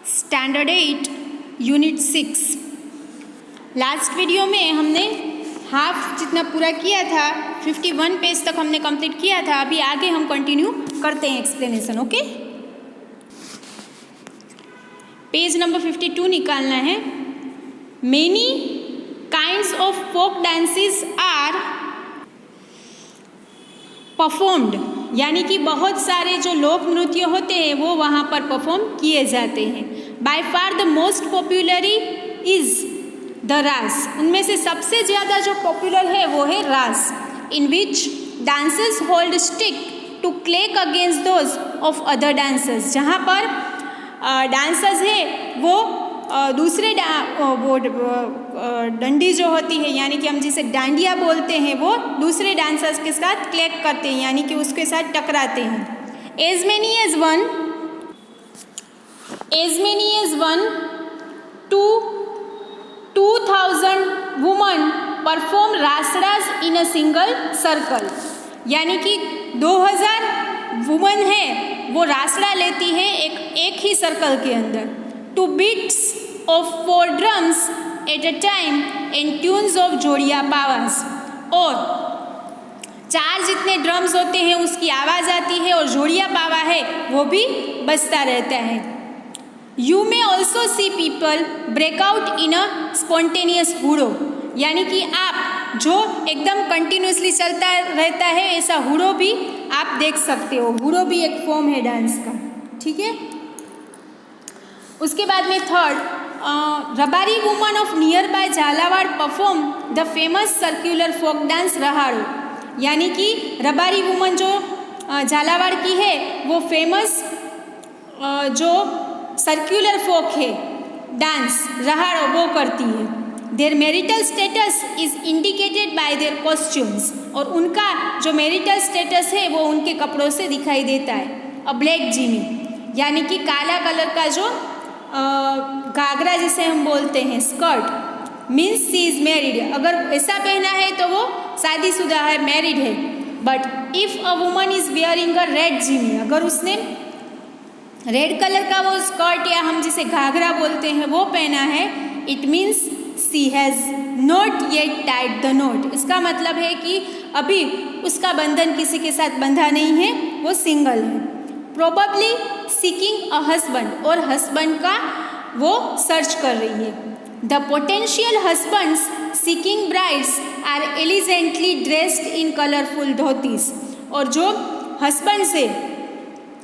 Standard 8 unit 6। Last video में हमने half जितना पूरा किया था, 51 पेज तक हमने कंप्लीट किया था। अभी आगे हम कंटिन्यू करते हैं एक्सप्लेनेशन। ओके, पेज नंबर 52 निकालना है। Many kinds of folk dances are performed, यानी कि बहुत सारे जो लोक नृत्य होते हैं वो वहाँ पर परफॉर्म किए जाते हैं। By far the most popular is the रास, उनमें से सबसे ज़्यादा जो पॉपुलर है वो है Raas, in which dancers hold stick to clack against those of other dancers, जहाँ पर डांसर्स है वो दूसरे वो डंडी जो होती है, यानी कि हम जिसे डांडिया बोलते हैं, वो दूसरे डांसर्स के साथ क्लेक करते हैं, यानी कि उसके साथ टकराते हैं। As many as one to 2000 women perform रासडास इन अ सिंगल सर्कल, यानी कि 2000 वुमन है वो रासड़ा लेती है एक ही सर्कल के अंदर। Two beats of 4 drums at a time and tunes of jodiya pavas, और 4 जितने ड्रम्स होते हैं उसकी आवाज़ आती है और जोड़िया पावा है वो भी बजता रहता है। You may also see people break out in a spontaneous hudo, यानी कि आप जो एकदम कंटिन्यूसली चलता रहता है ऐसा हुडो भी आप देख सकते हो। हुडो भी एक फॉर्म है डांस का, ठीक है। उसके बाद में third, Rabari women of nearby Jhalawar perform the famous circular folk dance Rahado, यानी कि रबारी वुमन जो झालावाड़ की है वो फेमस जो सर्क्यूलर फोक है डांस रहाड़ो वो करती है। Their marital status is indicated by their costumes, और उनका जो मैरिटल स्टेटस है वो उनके कपड़ों से दिखाई देता है। अ ब्लैक जिमी, यानी कि काला कलर का जो घाघरा जिसे हम बोलते हैं, skirt, means she is married, अगर ऐसा पहना है तो वो शादीशुदा है, मैरिड है। But if a woman is wearing a red Jimmy, अगर उसने रेड कलर का वो स्कर्ट या हम जिसे घाघरा बोलते हैं वो पहना है, it means she has not yet tied the note, इसका मतलब है कि अभी उसका बंधन किसी के साथ बंधा नहीं है, वो सिंगल है। प्रोबेबली सीकिंग अ हस्बैंड, और हस्बैंड का वो सर्च कर रही है। The potential husbands seeking brides are elegantly dressed in colourful dhotis, और जो हस्बैंड से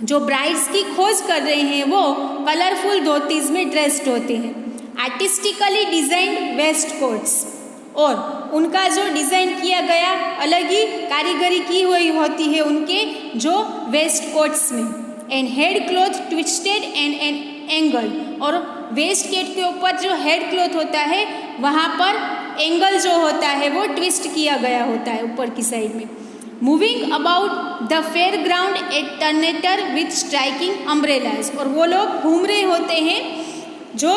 जो ब्राइड्स की खोज कर रहे हैं वो कलरफुल धोतीस में ड्रेस्ड होते हैं। आर्टिस्टिकली डिजाइंड वेस्ट कोट्स, और उनका जो डिज़ाइन किया गया अलग ही कारीगरी की हुई होती है उनके जो वेस्ट कोट्स में। And head cloth twisted and an angle, और वेस्ट कोट के ऊपर जो हेड क्लॉथ होता है वहाँ पर एंगल जो होता है वो ट्विस्ट किया गया होता है ऊपर की साइड में। Moving about the fair ground at Tarnetar with striking umbrellas, और वो लोग घूम रहे होते हैं जो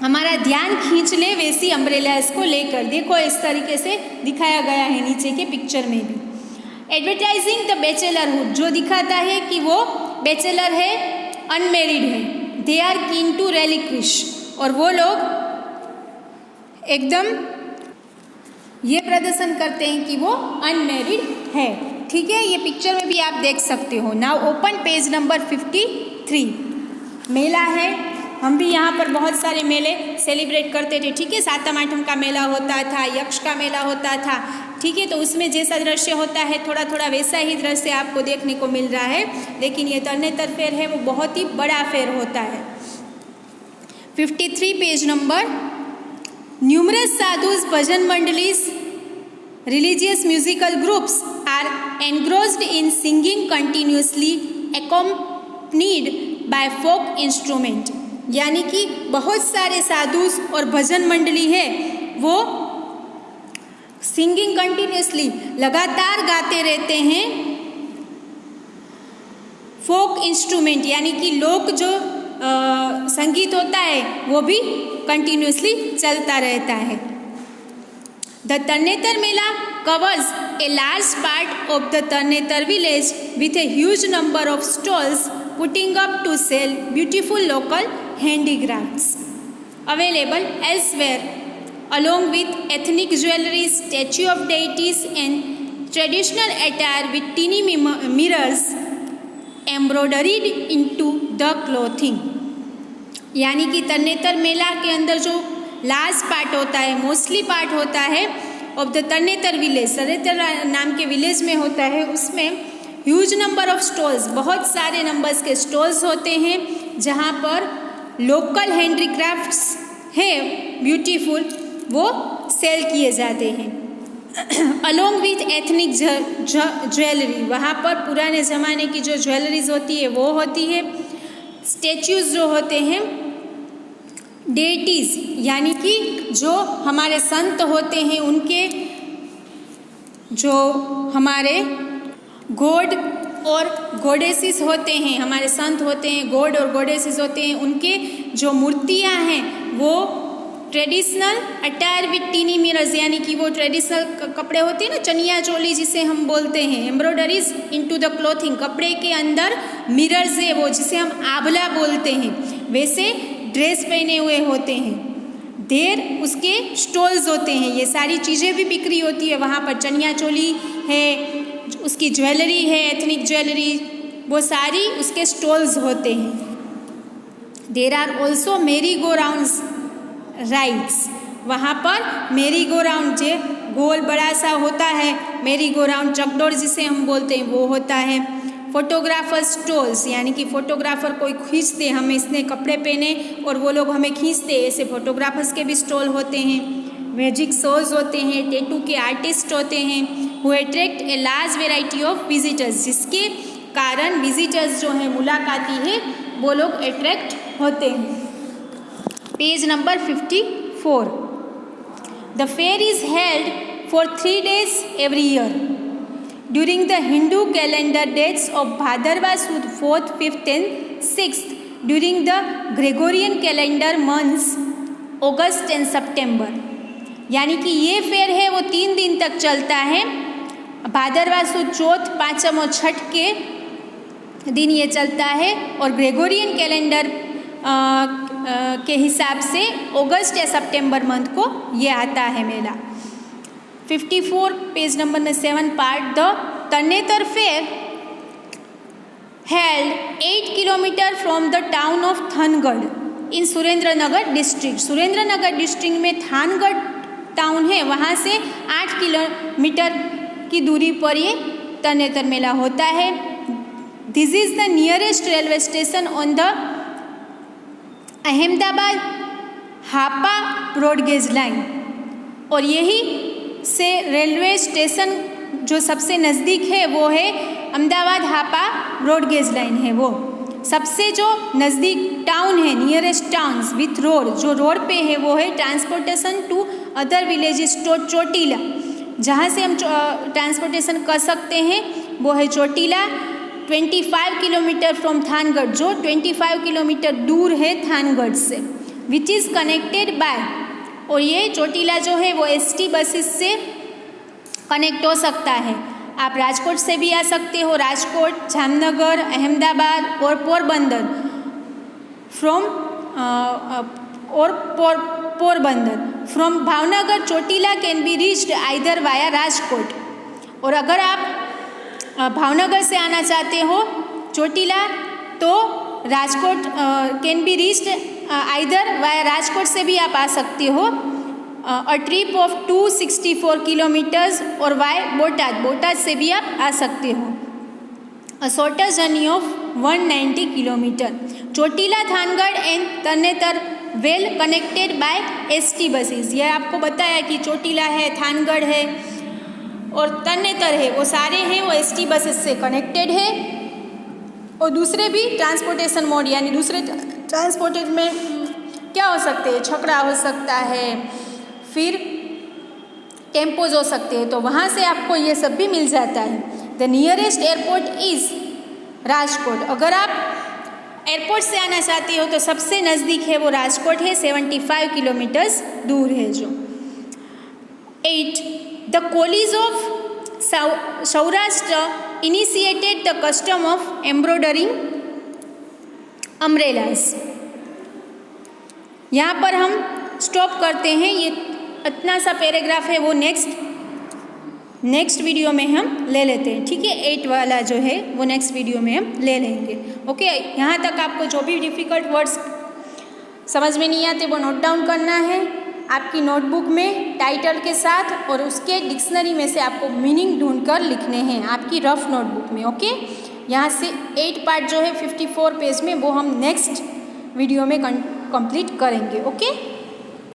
हमारा ध्यान खींच ले वैसी अम्ब्रेलाज को लेकर। देखो इस तरीके से दिखाया गया है नीचे के पिक्चर में भी। एडवर्टाइजिंग द बैचलरहुड, जो दिखाता है कि वो बैचलर है, अनमेरिड है। दे आर कीन टू रेलिक्विश, और वो लोग एकदम ये प्रदर्शन करते हैं कि वो अनमेरिड है, ठीक है। ये पिक्चर में भी आप देख सकते हो। Now open page number 53। मेला है, हम भी यहाँ पर बहुत सारे मेले सेलिब्रेट करते थे, ठीक है। सातम आठम का मेला होता था, यक्ष का मेला होता था, ठीक है। तो उसमें जैसा दृश्य होता है थोड़ा थोड़ा वैसा ही दृश्य आपको देखने को मिल रहा है, लेकिन ये तरनेतर फेयर है वो बहुत ही बड़ा फेयर होता है। 53 page number. Numerous sadhus, bhajan मंडलीज, religious musical groups are engrossed in singing continuously accompanied by folk instrument, यानी कि बहुत सारे साधु और भजन मंडली है वो सिंगिंग कंटिन्यूसली लगातार गाते रहते हैं। फोक इंस्ट्रूमेंट, यानी कि लोक जो संगीत होता है वो भी कंटिन्यूसली चलता रहता है। The Tarnetar mela covers a large part of the Tarnetar village with a huge number of stalls putting up to sell beautiful local handicrafts available elsewhere along with ethnic jewelry, statue of deities and traditional attire with teeny mirrors embroidered into the clothing। यानी कि तरनेतर मेला के अंदर जो last part होता है, mostly part होता है of the तरनेतर village, तरनेतर नाम के विलेज में होता है, उसमें ह्यूज नंबर ऑफ स्टॉल्स, बहुत सारे नंबर्स के स्टॉल्स होते हैं जहाँ पर लोकल हैंडीक्राफ्ट्स है ब्यूटीफुल वो सेल किए जाते हैं। अलोंग विथ एथनिक ज्वेलरी, वहाँ पर पुराने ज़माने की जो ज्वेलरीज होती है वो होती है। स्टेच्यूज़ जो होते हैं, डेटीज़ यानी कि जो हमारे संत होते हैं, उनके जो हमारे गॉड और गॉडेसेस होते हैं, हमारे संत होते हैं, गॉड और गॉडेसेस होते हैं, उनके जो मूर्तियाँ हैं वो traditional attire with tiny mirrors, यानी कि वो ट्रेडिशनल कपड़े होते हैं ना, चनिया चोली जिसे हम बोलते हैं, एम्ब्रॉयडरीज इनटू द क्लोथिंग, कपड़े के अंदर मिरर्स है वो जिसे हम आभला बोलते हैं, वैसे ड्रेस पहने हुए होते हैं। देर उसके स्टॉल्स होते हैं, ये सारी चीज़ें भी बिक्री होती है वहाँ पर। चनिया चोली है, उसकी ज्वेलरी है, एथनिक ज्वेलरी, वो सारी उसके स्टॉल्स होते हैं। देर आर ऑल्सो मेरी गो राउंड्स राइड्स, वहाँ पर मेरी गो राउंड जो गोल बड़ा सा होता है, मेरी गो राउंड चकडोर जिसे हम बोलते हैं वो होता है। फोटोग्राफर स्टॉल्स, यानी कि फोटोग्राफर कोई खींचते, हमें इसने कपड़े पहने और वो लोग हमें खींचते, ऐसे फोटोग्राफर्स के भी स्टॉल होते हैं। मैजिक शोज होते हैं, टैटू के आर्टिस्ट होते हैं, who attract a large variety of visitors, जिसके कारण विजिटर्स जो हैं, मुलाकाती है, वो लोग अट्रैक्ट होते हैं। Page number 54। The fair is held for 3 days every year during the Hindu calendar dates of Bhadarwa Sud 4th, 5th and 6th, during the Gregorian calendar months August and September। यानी कि ये fair है वो 3 दिन तक चलता है, भादरवा सुद चौथ, पाँचम और छठ के दिन ये चलता है, और ग्रेगोरियन कैलेंडर के हिसाब से अगस्त या सितंबर मंथ को ये आता है मेला। 54 पेज नंबर में 7 part. The Tarnetar fair held 8 kilometre from the town of Thangadh in Surendranagar district. Surendranagar district में थानगढ़ टाउन है, वहाँ से 8 किलोमीटर की दूरी पर ये तरनेतर मेला होता है। This is the nearest railway station on the Ahmedabad Hapa broad gauge line, और यही से रेलवे स्टेशन जो सबसे नज़दीक है वो है अहमदाबाद हापा ब्रॉडगेज लाइन है, वो सबसे जो नज़दीक टाउन है, नियरेस्ट टाउन्स विथ रोड, जो रोड पे है वो है transportation to other villages to Chotila, जहाँ से हम ट्रांसपोर्टेशन कर सकते हैं वो है चोटीला। 25 किलोमीटर फ्रॉम थानगढ़, जो 25 किलोमीटर दूर है थानगढ़ से, विच इज़ कनेक्टेड बाय, और ये चोटीला जो है वो ST बसेस से कनेक्ट हो सकता है। आप राजकोट से भी आ सकते हो, राजकोट, जामनगर, अहमदाबाद और Porbandar from Porbandar from Bhavnagar Chotila can be reached either via Rajkot. और अगर आप भावनगर से आना चाहते हो चोटीला तो Rajkot can be reached either via Rajkot से भी आप आ सकते हो। अ ट्रिप ऑफ 264 किलोमीटर्स और वाय बोटाद, बोटाद से भी आप आ सकते हो। A shorter journey of 190 kilometre. Chotila, Thangadh and Tarnetar well connected by ST buses. यह आपको बताया कि चोटीला है, थानगढ़ है और तरनेतर है, वो सारे हैं वो ST बसेस से कनेक्टेड है। और दूसरे भी ट्रांसपोर्टेशन मोड, यानी दूसरे ट्रांसपोर्टेशन में क्या हो सकते हैं, छकड़ा हो सकता है, फिर टेम्पोज हो सकते हैं, तो वहाँ से आपको ये सब भी मिल जाता है। The nearest airport is Rajkot. अगर आप एयरपोर्ट से आना चाहते हो तो सबसे नज़दीक है वो राजकोट है, 75 किलोमीटर्स दूर है जो। 8. The Kolis of Saurashtra initiated the custom of embroidering umbrellas. यहाँ पर हम स्टॉप करते हैं। ये इतना सा पैराग्राफ है वो नेक्स्ट वीडियो में हम ले लेते हैं, ठीक है। 8 वाला जो है वो नेक्स्ट वीडियो में हम ले लेंगे, ओके। यहाँ तक आपको जो भी डिफ़िकल्ट वर्ड्स समझ में नहीं आते वो नोट डाउन करना है आपकी नोटबुक में टाइटल के साथ, और उसके डिक्शनरी में से आपको मीनिंग ढूंढकर लिखने हैं आपकी रफ नोटबुक में, ओके। यहाँ से 8 पार्ट जो है 54 पेज में वो हम नेक्स्ट वीडियो में कंप्लीट करेंगे, ओके।